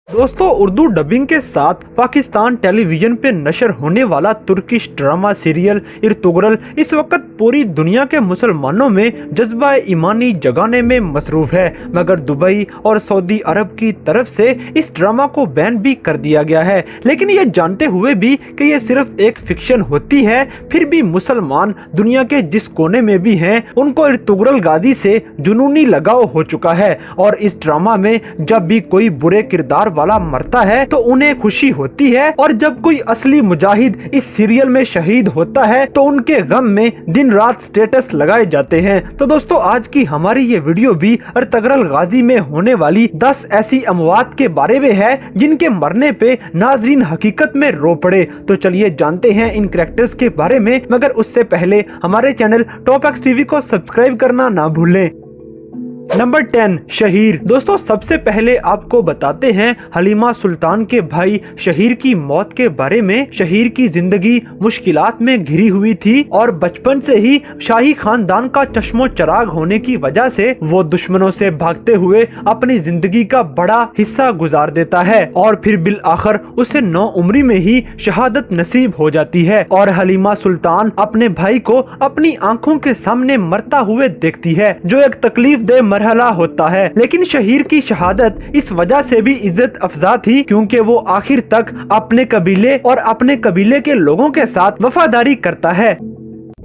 दोस्तों, उर्दू डबिंग के साथ पाकिस्तान टेलीविजन पे नशर होने वाला तुर्किश ड्रामा सीरियल इर्तुगरल इस वक्त पूरी दुनिया के मुसलमानों में जज्बा ईमानी जगाने में मसरूफ है, मगर दुबई और सऊदी अरब की तरफ से इस ड्रामा को बैन भी कर दिया गया है। लेकिन ये जानते हुए भी कि ये सिर्फ एक फिक्शन होती है, फिर भी मुसलमान दुनिया के जिस कोने में भी हैं, उनको इर्तुगरल गाजी से जुनूनी लगाव हो चुका है। और इस ड्रामा में जब भी कोई बुरे किरदार वाला मरता है तो उन्हें खुशी होती है, और जब कोई असली मुजाहिद इस सीरियल में शहीद होता है तो उनके गम में दिन रात स्टेटस लगाए जाते हैं। तो दोस्तों, आज की हमारी ये वीडियो भी इर्तुगरल गाजी में होने वाली 10 ऐसी अमवात के बारे में है जिनके मरने पे नाजरीन हकीकत में रो पड़े। तो चलिए जानते हैं इन कैरेक्टर्स के बारे में, मगर उससे पहले हमारे चैनल टॉप एक्स टीवी को सब्सक्राइब करना ना भूलें। नंबर 10, शहीर। दोस्तों, सबसे पहले आपको बताते हैं हलीमा सुल्तान के भाई शहीर की मौत के बारे में। शहीर की जिंदगी मुश्किलात में घिरी हुई थी और बचपन से ही शाही खानदान का चश्मो चराग होने की वजह से वो दुश्मनों से भागते हुए अपनी जिंदगी का बड़ा हिस्सा गुजार देता है, और फिर बिल आखिर उसे 9 उम्री में ही शहादत नसीब हो जाती है। और हलीमा सुल्तान अपने भाई को अपनी आंखों के सामने मरता हुए देखती है, जो एक तकलीफ दे मरहला होता है। लेकिन शहीर की शहादत इस वजह से भी इज्जत अफजा थी क्योंकि वो आखिर तक अपने कबीले और अपने कबीले के लोगों के साथ वफादारी करता है।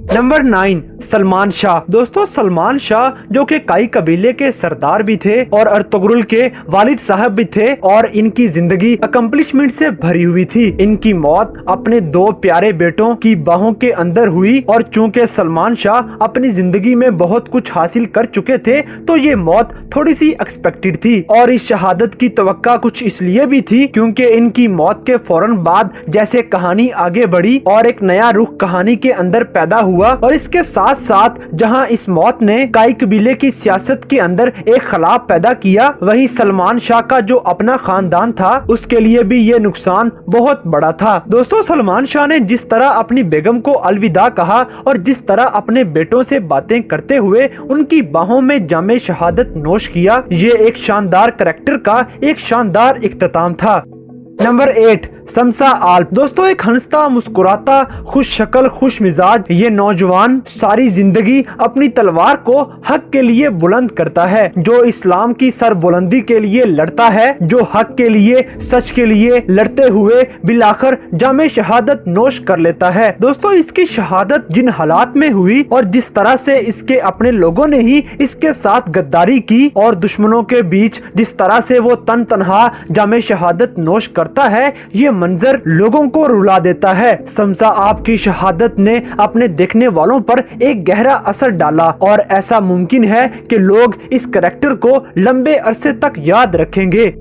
नंबर 9, सलमान शाह। दोस्तों, सलमान शाह जो कि काई कबीले के सरदार भी थे और इर्तुगरल के वालिद साहब भी थे, और इनकी जिंदगी अकम्पलिशमेंट से भरी हुई थी। इनकी मौत अपने 2 प्यारे बेटों की बाहों के अंदर हुई, और चूंकि सलमान शाह अपनी जिंदगी में बहुत कुछ हासिल कर चुके थे तो ये मौत थोड़ी सी एक्सपेक्टेड थी। और इस शहादत की तवक्का कुछ इसलिए भी थी क्योंकि इनकी मौत के फौरन बाद जैसे कहानी आगे बढ़ी और एक नया रुख कहानी के अंदर पैदा हुआ। और इसके साथ साथ जहां इस मौत ने काई कबीले की सियासत के अंदर एक खलाफ पैदा किया, वहीं सलमान शाह का जो अपना खानदान था उसके लिए भी ये नुकसान बहुत बड़ा था। दोस्तों, सलमान शाह ने जिस तरह अपनी बेगम को अलविदा कहा और जिस तरह अपने बेटों से बातें करते हुए उनकी बाहों में जामे शहादत नोश किया, ये एक शानदार कैरेक्टर का एक शानदार इख्तिताम था। नंबर 8, शमसा आल्प। दोस्तों, एक हंसता मुस्कुराता खुश शक्ल खुश मिजाज ये नौजवान सारी जिंदगी अपनी तलवार को हक के लिए बुलंद करता है, जो इस्लाम की सरबुलंदी के लिए लड़ता है, जो हक के लिए सच के लिए लड़ते हुए बिलाखिर जामे शहादत नोश कर लेता है। दोस्तों, इसकी शहादत जिन हालात में हुई और जिस तरह से इसके अपने लोगों ने ही इसके साथ गद्दारी की और दुश्मनों के बीच जिस तरह से वो तन तनहा जामे शहादत नोश करता है, ये मंजर लोगों को रुला देता है। शमसा आपकी शहादत ने अपने देखने वालों पर एक गहरा असर डाला, और ऐसा मुमकिन है कि लोग इस कैरेक्टर को लंबे अरसे तक याद रखेंगे।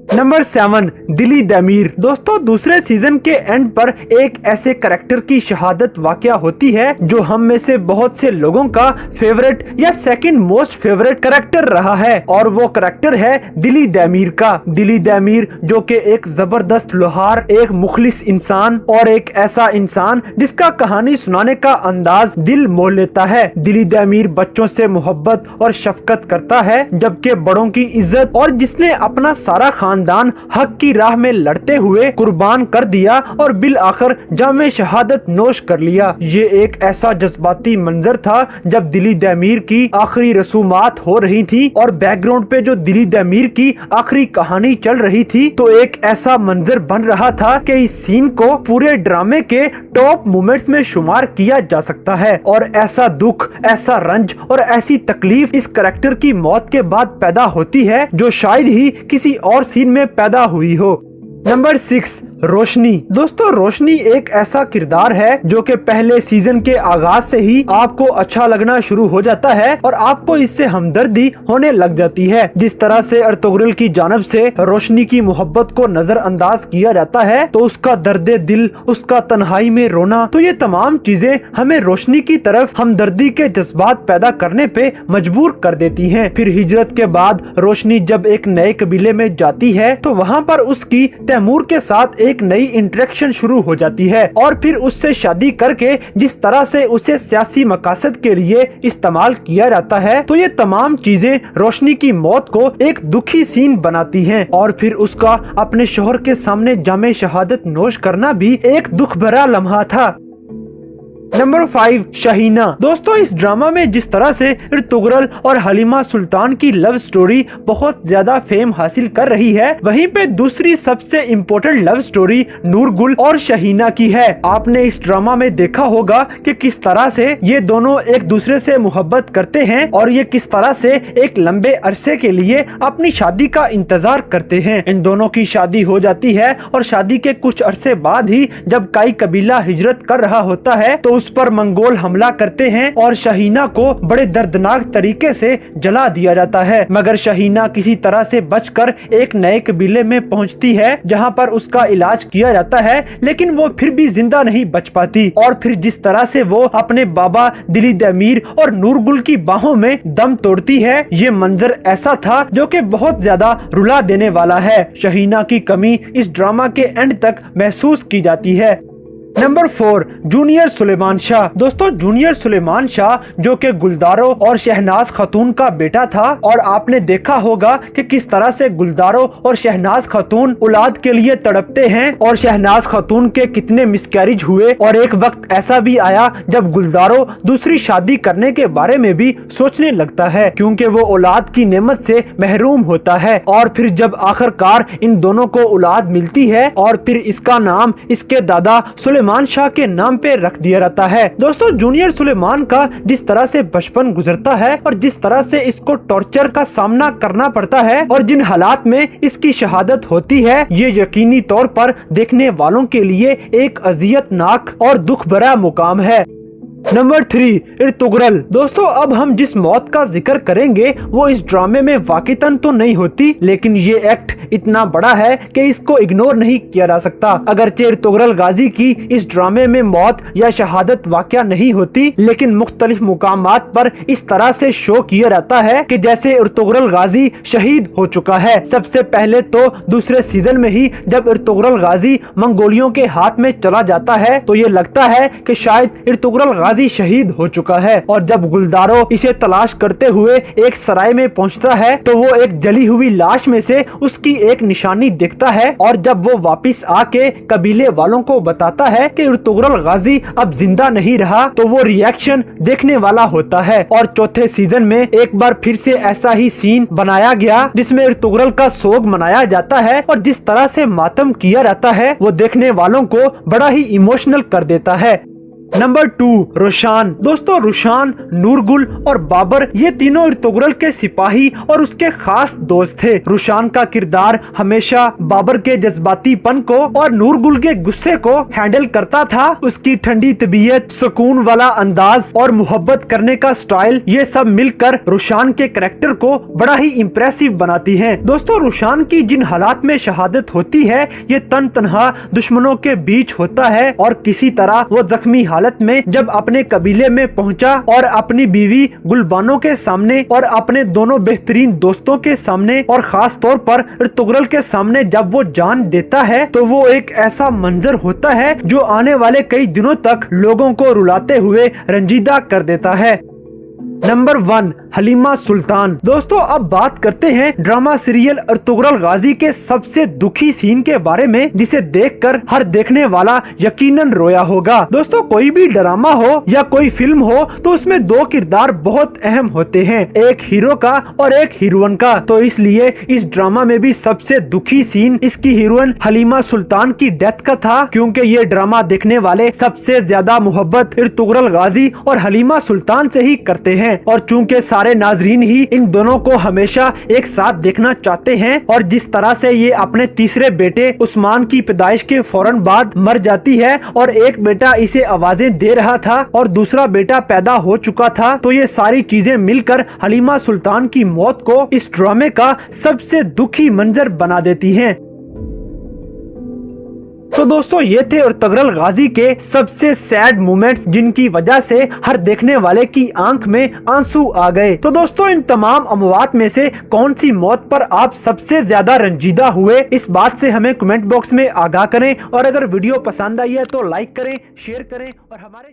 नंबर 7, दिली दैमीर। दोस्तों, दूसरे सीजन के एंड पर एक ऐसे कैरेक्टर की शहादत वाकया होती है जो हम में से बहुत से लोगों का फेवरेट या सेकंड मोस्ट फेवरेट कैरेक्टर रहा है, और वो कैरेक्टर है दिली दैमीर का। दिली दैमीर जो कि एक जबरदस्त लोहार, एक मुखलिस इंसान और एक ऐसा इंसान जिसका कहानी सुनाने का अंदाज दिल मोह लेता है। दिली दैमीर बच्चों से मोहब्बत और शफकत करता है, जबकि बड़ों की इज्जत, और जिसने अपना सारा खानदान हक की राह में लड़ते हुए कुर्बान कर दिया और बिल आखिर जामे शहादत नोश कर लिया। ये एक ऐसा जज्बाती मंजर था जब दिली दैमीर की आखिरी रसूमात हो रही थी और बैकग्राउंड पे जो दिली दैमीर की आखिरी कहानी चल रही थी, तो एक ऐसा मंजर बन रहा था कि इस सीन को पूरे ड्रामे के टॉप मोमेंट्स में शुमार किया जा सकता है। और ऐसा दुख, ऐसा रंज और ऐसी तकलीफ इस कैरेक्टर की मौत के बाद पैदा होती है जो शायद ही किसी और सीन में पैदा हुई हो। नंबर 6, रोशनी। दोस्तों, रोशनी एक ऐसा किरदार है जो कि पहले सीजन के आगाज से ही आपको अच्छा लगना शुरू हो जाता है और आपको इससे हमदर्दी होने लग जाती है। जिस तरह से इर्तुगरल की जानब से रोशनी की मोहब्बत को नजरअंदाज किया जाता है, तो उसका दर्दे दिल, उसका तन्हाई में रोना, तो ये तमाम चीजें हमें रोशनी की तरफ हमदर्दी के जज्बात पैदा करने पे मजबूर कर देती हैं। फिर हिजरत के बाद रोशनी जब एक नए कबीले में जाती है तो वहाँ पर उसकी तैमूर के साथ एक एक नई इंटरेक्शन शुरू हो जाती है और फिर उससे शादी करके जिस तरह से उसे सियासी मकासद के लिए इस्तेमाल किया जाता है, तो ये तमाम चीजें रोशनी की मौत को एक दुखी सीन बनाती हैं और फिर उसका अपने शोहर के सामने जामे शहादत नोश करना भी एक दुख भरा लम्हा था। नंबर 5, शहीना। दोस्तों, इस ड्रामा में जिस तरह से इर्तुगरल और हलीमा सुल्तान की लव स्टोरी बहुत ज्यादा फेम हासिल कर रही है, वहीं पे दूसरी सबसे इम्पोर्टेंट लव स्टोरी नूरगुल और शहीना की है। आपने इस ड्रामा में देखा होगा कि किस तरह से ये दोनों एक दूसरे से मोहब्बत करते हैं और ये किस तरह से एक लंबे अरसे के लिए अपनी शादी का इंतजार करते हैं। इन दोनों की शादी हो जाती है और शादी के कुछ अरसे बाद ही जब काई कबीला हिजरत कर रहा होता है तो उस पर मंगोल हमला करते हैं और शहीना को बड़े दर्दनाक तरीके से जला दिया जाता है, मगर शहीना किसी तरह से बचकर एक नए कबीले में पहुंचती है जहां पर उसका इलाज किया जाता है, लेकिन वो फिर भी जिंदा नहीं बच पाती। और फिर जिस तरह से वो अपने बाबा दिलीद अमीर और नूरगुल की बाहों में दम तोड़ती है, ये मंजर ऐसा था जो कि बहुत ज्यादा रुला देने वाला है। शहीना की कमी इस ड्रामा के एंड तक महसूस की जाती है। Number 4, junior Suleman Shah. दोस्तों, जूनियर सुलेमान शाह जो कि गुलदारो और शहनाज खातून का बेटा था, और आपने देखा होगा कि किस तरह से गुलदारो और शहनाज खातून औलाद के लिए तड़पते हैं और शहनाज खातून के कितने मिसकैरेज हुए और एक वक्त ऐसा भी आया जब गुलदारो दूसरी शादी करने के बारे में भी सोचने लगता है क्योंकि वो औलाद की नेमत से महरूम होता है। और फिर जब आखिरकार इन दोनों को औलाद मिलती है और फिर इसका नाम इसके दादा सुलेमान शाह के नाम पे रख दिया जाता है। दोस्तों, जूनियर सुलेमान का जिस तरह से बचपन गुजरता है और जिस तरह से इसको टॉर्चर का सामना करना पड़ता है और जिन हालात में इसकी शहादत होती है, ये यकीनी तौर पर देखने वालों के लिए एक अजियतनाक और दुख भरा मुकाम है। नंबर 3, इर्तुगरल। दोस्तों, अब हम जिस मौत का जिक्र करेंगे वो इस ड्रामे में वाक़ितन तो नहीं होती, लेकिन ये एक्ट इतना बड़ा है कि इसको इग्नोर नहीं किया जा सकता। अगरचे इर्तुगरल गाजी की इस ड्रामे में मौत या शहादत वाक़या नहीं होती, लेकिन मुख्तलिफ मुकामात पर इस तरह से शो किया जाता है कि जैसे इर्तुगरल गाजी शहीद हो चुका है। सबसे पहले तो दूसरे सीजन में ही जब इर्तुगरल गाजी मंगोलियों के हाथ में चला जाता है तो ये लगता है कि शायद इर्तुगरल गाजी शहीद हो चुका है, और जब गुलदारो इसे तलाश करते हुए एक सराय में पहुंचता है तो वो एक जली हुई लाश में से उसकी एक निशानी देखता है, और जब वो वापस आके कबीले वालों को बताता है कि इर्तुगरल गाजी अब जिंदा नहीं रहा, तो वो रिएक्शन देखने वाला होता है। और चौथे सीजन में एक बार फिर से ऐसा ही सीन बनाया गया जिसमें इर्तुगरल का सोग मनाया जाता है और जिस तरह से मातम किया जाता है वो देखने वालों को बड़ा ही इमोशनल कर देता है। नंबर 2, रोशान। दोस्तों, रोशान, नूरगुल और बाबर ये तीनों इर्तुगरल के सिपाही और उसके खास दोस्त थे। रोशान का किरदार हमेशा बाबर के जज्बातीपन को और नूरगुल के गुस्से को हैंडल करता था। उसकी ठंडी तबीयत, सुकून वाला अंदाज और मोहब्बत करने का स्टाइल, ये सब मिलकर रोशान के कैरेक्टर को बड़ा ही इम्प्रेसिव बनाती हैं। दोस्तों, रोशान की जिन हालात में शहादत होती है ये तन तनहा दुश्मनों के बीच होता है, और किसी तरह वो जख्मी हालत में जब अपने कबीले में पहुंचा और अपनी बीवी गुलबानो के सामने और अपने दोनों बेहतरीन दोस्तों के सामने और खास तौर पर इर्तुगरल के सामने जब वो जान देता है तो वो एक ऐसा मंजर होता है जो आने वाले कई दिनों तक लोगों को रुलाते हुए रंजीदा कर देता है। नंबर 1, हलीमा सुल्तान। दोस्तों, अब बात करते हैं ड्रामा सीरियल इर्तुगरल गाजी के सबसे दुखी सीन के बारे में, जिसे देखकर हर देखने वाला यकीनन रोया होगा। दोस्तों, कोई भी ड्रामा हो या कोई फिल्म हो तो उसमें दो किरदार बहुत अहम होते हैं, एक हीरो का और एक हीरोइन का। तो इसलिए इस ड्रामा में भी सबसे दुखी सीन इसकी हीरोइन हलीमा सुल्तान की डेथ का था, क्योंकि ये ड्रामा देखने वाले सबसे ज्यादा मोहब्बत इर्तुगरल गाजी और हलीमा सुल्तान से ही करते हैं, और चूंकि सारे नाजरीन ही इन दोनों को हमेशा एक साथ देखना चाहते हैं, और जिस तरह से ये अपने तीसरे बेटे उस्मान की पैदाइश के फौरन बाद मर जाती है और एक बेटा इसे आवाजें दे रहा था और दूसरा बेटा पैदा हो चुका था, तो ये सारी चीजें मिलकर हलीमा सुल्तान की मौत को इस ड्रामे का सबसे दुखी मंजर बना देती हैं। तो दोस्तों ये थे उर्तुगरल गाजी के सबसे सैड मोमेंट्स, जिनकी वजह से हर देखने वाले की आंख में आंसू आ गए। तो दोस्तों इन तमाम अमवात में से कौन सी मौत पर आप सबसे ज्यादा रंजीदा हुए, इस बात से हमें कमेंट बॉक्स में आगाह करें। और अगर वीडियो पसंद आई है तो लाइक करें, शेयर करें और हमारे